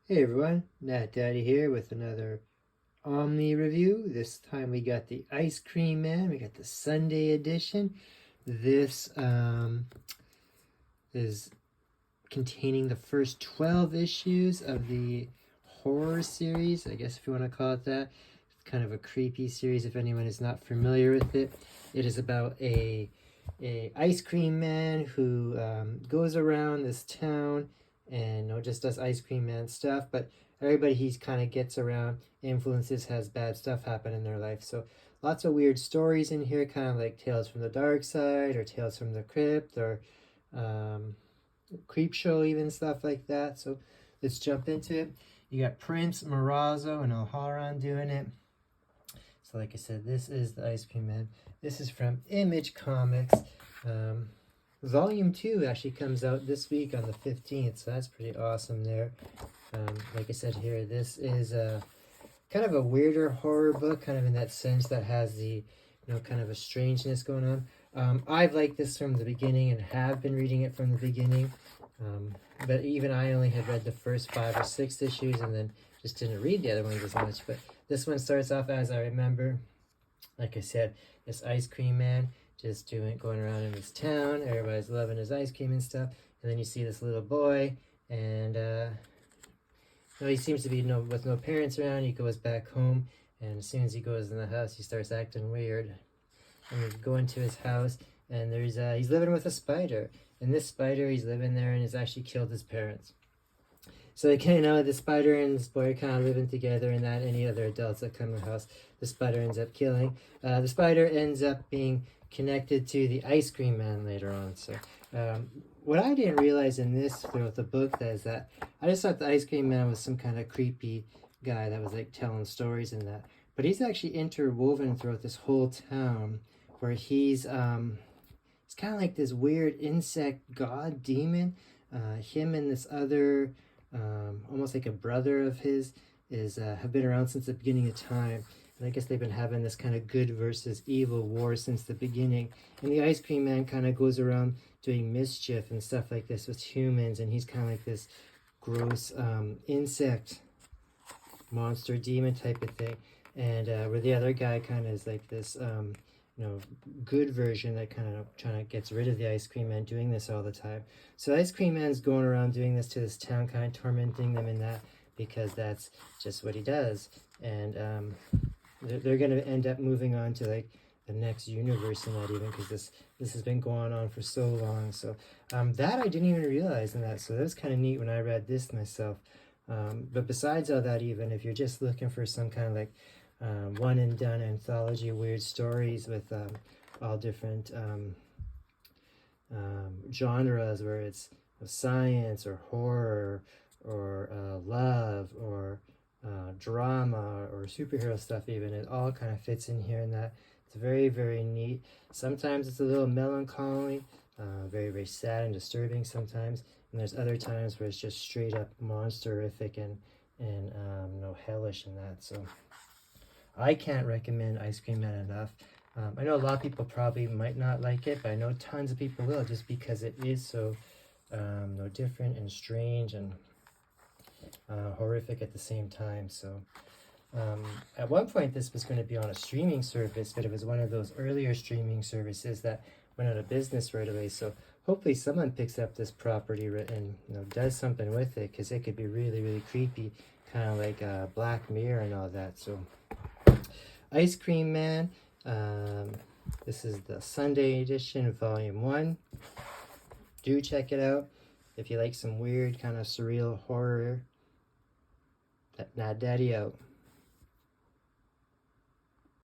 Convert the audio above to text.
Hey everyone, Nat Daddy here with another Omni review. This time we got the Ice Cream Man, we got the Sunday edition. This is containing the first 12 issues of the horror series, I guess if you want to call it that. It's kind of a creepy series if anyone is not familiar with it. It is about a ice cream man who goes around this town and just does ice cream man stuff, but everybody he's kind of gets around influences, has bad stuff happen in their life. So lots of weird stories in here, kind of like Tales from the Dark Side or Tales from the Crypt or Creep Show, even stuff like that. So let's jump into it. You got Prince, Morazzo, and Alharan doing it. So like I said, this is the Ice Cream Man. This is from Image Comics. Volume 2 actually comes out this week on the 15th, so that's pretty awesome there. Like I said here, this is a kind of a weirder horror book, kind of in that sense that has the, kind of a strangeness going on. I've liked this from the beginning and have been reading it from the beginning. But even I only had read the first 5 or 6 issues and then just didn't read the other ones as much. But this one starts off as I remember. Like I said, this Ice Cream Man just going around in this town. Everybody's loving his ice cream and stuff. And then you see this little boy, and he seems to be with no parents around. He goes back home, and as soon as he goes in the house, he starts acting weird. And we go into his house, and he's living with a spider. And this spider, he's living there and has actually killed his parents. So the spider and this boy are kind of living together, and not any other adults that come to the house, the spider ends up killing. The spider ends up being connected to the Ice Cream Man later on. So what I didn't realize in this throughout the book is that I just thought the Ice Cream Man was some kind of creepy guy that was like telling stories and that. But he's actually interwoven throughout this whole town, where he's kind of like this weird insect god demon. Him and this other almost like a brother of his have been around since the beginning of time. And I guess they've been having this kind of good versus evil war since the beginning. And the Ice Cream Man kind of goes around doing mischief and stuff like this with humans. And he's kind of like this gross insect monster demon type of thing. And where the other guy kind of is like this, good version that kind of trying to gets rid of the Ice Cream Man, doing this all the time. So Ice Cream Man's going around doing this to this town, kind of tormenting them in that, because that's just what he does. And they're going to end up moving on to like the next universe in that, even because this has been going on for so long. So that I didn't even realize in that. So that was kind of neat when I read this myself. But besides all that, even if you're just looking for some kind of like one and done anthology of weird stories with all different genres, where it's science or horror or love or drama or superhero stuff, even, it all kind of fits in here. And that it's very, very neat. Sometimes it's a little melancholy, very, very sad and disturbing sometimes, and there's other times where it's just straight up monsterific and hellish and that. So I can't recommend Ice Cream Man enough. I know a lot of people probably might not like it, but I know tons of people will, just because it is so different and strange and horrific at the same time. So at one point this was going to be on a streaming service, but it was one of those earlier streaming services that went out of business right away. So hopefully someone picks up this property and does something with it, because it could be really, really creepy, kind of like Black Mirror and all that. So Ice Cream Man, this is the Sunday edition, volume 1. Do check it out if you like some weird kind of surreal horror. Nat Daddy out.